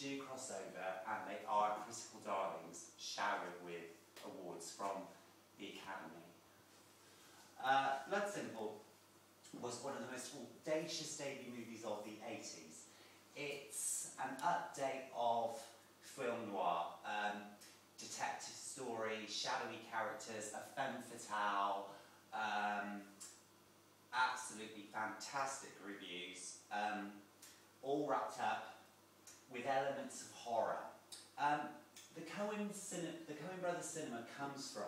do crossover, and they are critical darlings, showered with awards from the Academy. Blood Simple was one of the most audacious debut movies of the 80s. It's an update of film noir, detective story, shadowy characters, a femme fatale, absolutely fantastic reviews, all wrapped up with elements of horror. The Coen Brothers cinema comes from,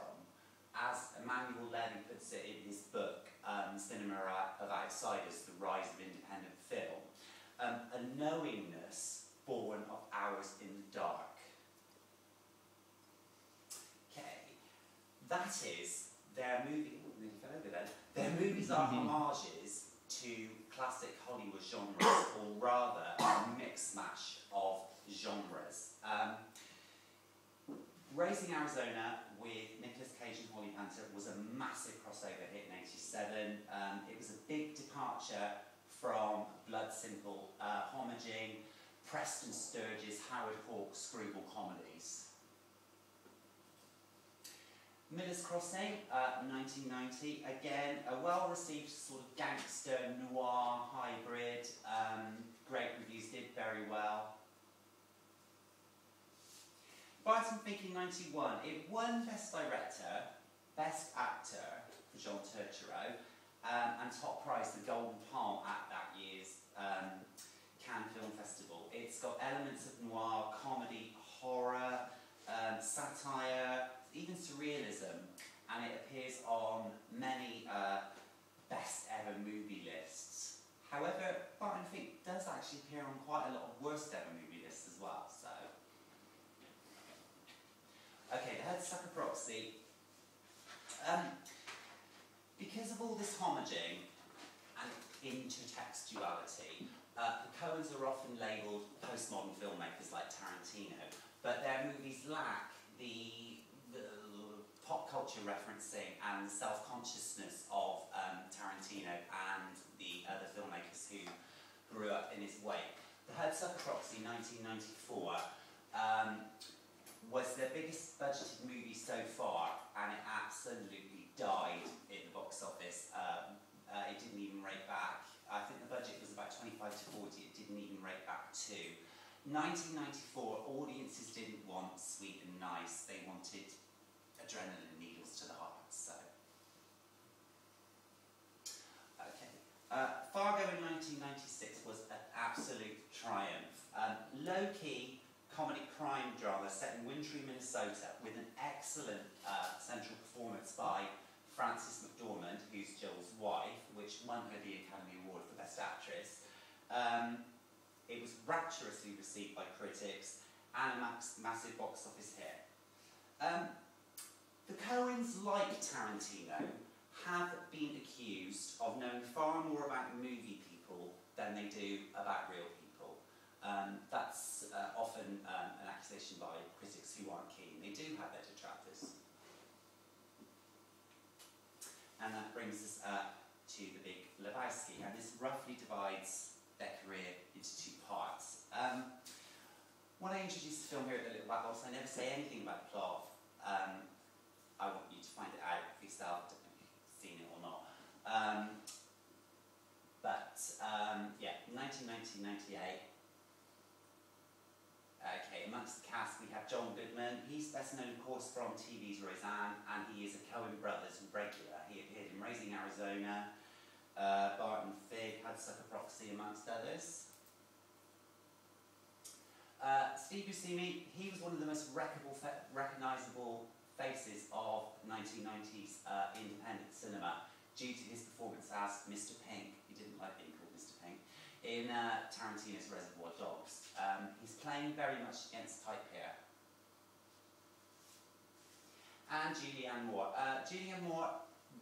as Emmanuel Levy puts it in his book, Cinema of Outsiders, The Rise of Independent Film, a knowingness born of hours in the dark. Okay, that is, their movies are homages to classic Hollywood genres, or rather, a mix mash of genres. Raising Arizona with Nicolas Cage and Holly Hunter was a massive crossover hit in '87. It was a big departure from Blood Simple, homaging Preston Sturges, Howard Hawks screwball comedies. Miller's Crossing, 1990, again, a well-received sort of gangster noir hybrid, great reviews, did very well. Barton Fink in '91, it won Best Director, Best Actor for John Turturro, and top prize, the Golden Palm, at that year's Cannes Film Festival. It's got elements of noir, comedy, horror, satire, even surrealism, and it appears on many best ever movie lists. However, Barton Fink does actually appear on quite a lot of worst ever movie lists as well, so. Okay, The Hudsucker Proxy. Because of all this homaging and intertextuality, the Coens are often labelled postmodern filmmakers like Tarantino, but their movies lack the pop culture referencing and the self-consciousness of Tarantino and the other filmmakers who grew up in his wake. The Hudsucker Proxy, 1994, was their biggest budgeted movie so far, and it absolutely died in the box office. It didn't even rake back. I think the budget was about 25 to 40, it didn't even rake back to. 1994, audiences didn't want sweet and nice, they wanted adrenaline needles to the heart, so. Okay. Fargo in 1996 was an absolute triumph. Low-key comedy crime drama set in wintry Minnesota with an excellent central performance by Frances McDormand, who's Jill's wife, which won her the Academy Award for Best Actress. It was rapturously received by critics and a massive box office hit. The Coens, like Tarantino, have been accused of knowing far more about movie people than they do about real people. That's often an accusation by critics who aren't keen. They do have their detractors. And that brings us up to the Big Lebowski, and this roughly divides their career into two parts. When I introduce the film here at the Little Black Box, I never say anything about the plot. I want you to find it out for yourself, don't know if you've seen it or not. Yeah, 1998. Okay, amongst the cast we have John Goodman. He's best known, of course, from TV's Roseanne, and he is a Coen Brothers regular. He appeared in Raising Arizona, Barton Fink, Hudsucker Proxy, amongst others. Steve Buscemi, he was one of the most recognisable faces of 1990s independent cinema due to his performance as Mr. Pink. He didn't like being called Mr. Pink. In Tarantino's Reservoir Dogs. He's playing very much against type here. And Julianne Moore. Julianne Moore,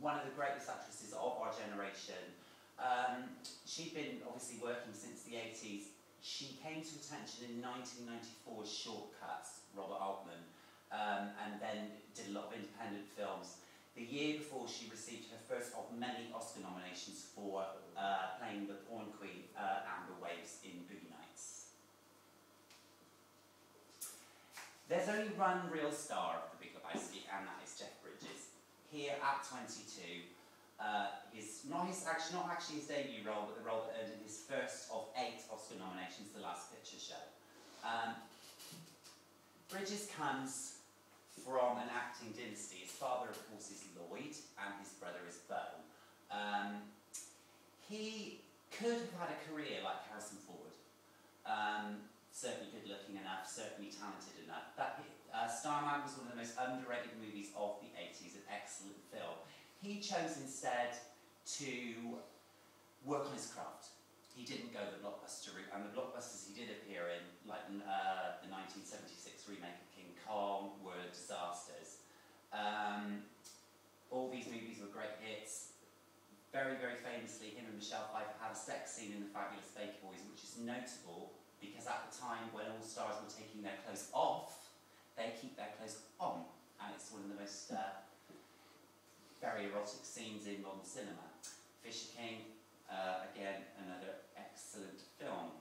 one of the greatest actresses of our generation. She'd been obviously working since the 80s. She came to attention in 1994's Shortcuts, Robert Altman, and then did a lot of independent films. The year before, she received her first of many Oscar nominations for playing the porn queen Amber Waves in Boogie Nights. There's only one real star of The Big Lebowski, and that is Jeff Bridges. Here at 22, not actually his debut role, but the role that earned him his first of 8 Oscar nominations, The Last Picture Show. Bridges comes from an acting dynasty. His father, of course, is Lloyd, and his brother is Beau. He could have had a career like Harrison Ford. Certainly good looking enough, certainly talented enough. But Starman was one of the most underrated movies of the 80s, an excellent film. He chose instead to work on his craft. He didn't go the blockbuster route, and the blockbusters he did appear in, like the 1976 remake of King Kong, were disasters. All these movies were great hits. Very, very famously, him and Michelle Pfeiffer had a sex scene in The Fabulous Baker Boys, which is notable because at the time when all stars were taking their clothes off, they keep their clothes on, and it's one of the most very erotic scenes in modern cinema. Fisher King, again, another excellent film.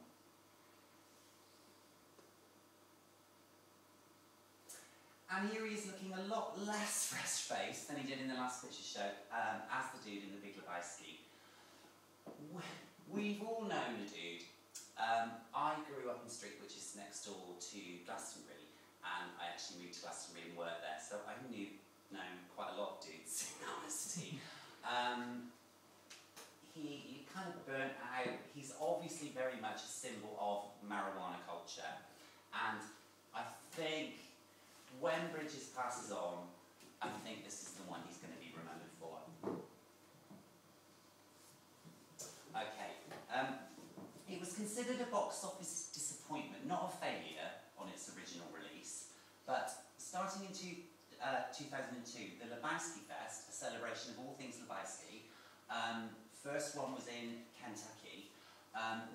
And here he is looking a lot less fresh-faced than he did in The Last Picture Show as the dude in The Big Lebowski. We've all known the dude. I grew up in Street, which is next door to Glastonbury, and I actually moved to Glastonbury and worked there, so I known quite a lot of dudes, in honesty. He kind of burnt out. He's obviously very much a symbol of marijuana culture, and I think when Bridges passes on, I think this is the one he's going to be remembered for. Okay. It was considered a box office disappointment, not a failure on its original release, but starting in 2002, the Lebowski Fest, a celebration of all things Lebowski, first one was in Kentucky,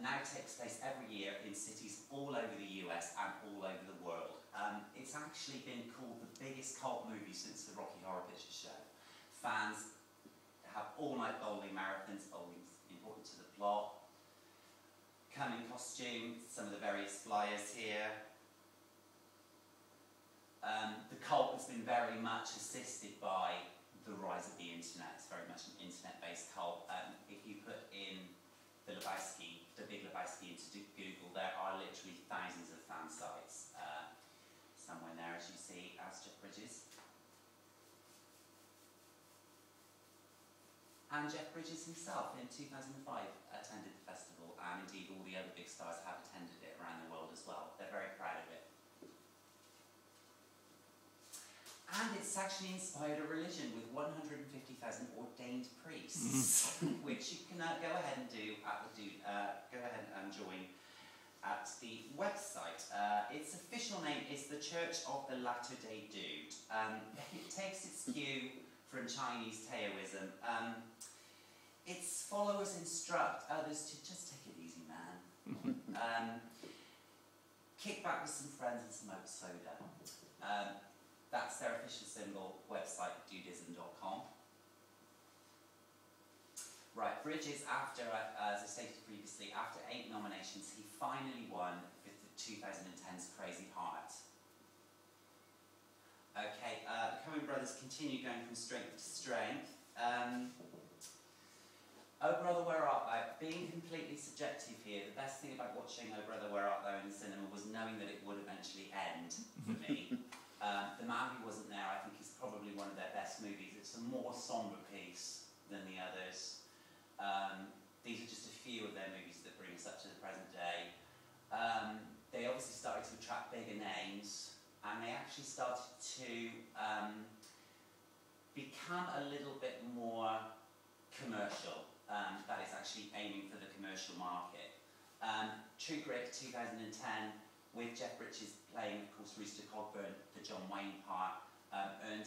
now takes place every year in cities all over the US and all over the world. It's actually been called the biggest cult movie since the Rocky Horror Picture Show. Fans have all-night bowling marathons, bowling's important to the plot. Come in costume, some of the various flyers here. The cult has been very much assisted by the rise of the internet. It's very much an internet-based cult. If you put in the Big Lebowski into Google, there are literally thousands of fan sites. Somewhere there, as you see, as Jeff Bridges. And Jeff Bridges himself, in 2005, attended the festival, and indeed all the other big stars have attended it around the world as well. They're very proud of it. And it's actually inspired a religion with 150,000 ordained priests, which you can go ahead and do at the go ahead and join at the website. Its official name is the Church of the Latter-day Dude. It takes its cue from Chinese Taoism. Its followers instruct others to just take it easy, man. Kick back with some friends and smoke soda. That's their official symbol, website dudism.com. Right, Bridges, after, as I stated previously, after 8 nominations, he finally won with the 2010's Crazy Heart. Okay, the Coen brothers continue going from strength to strength. Oh Brother, Where Art Thou? Being completely subjective here, the best thing about watching Oh Brother, Where Art Thou in the cinema was knowing that it would eventually end for me. The Man Who Wasn't There, I think, is probably one of their best movies. It's a more sombre piece than the others. These are just a few of their movies that bring us up to the present day. They obviously started to attract bigger names, and they actually started to become a little bit more commercial. That is actually aiming for the commercial market. True Grit 2010, with Jeff Bridges playing, of course, Rooster Cogburn, the John Wayne part, earned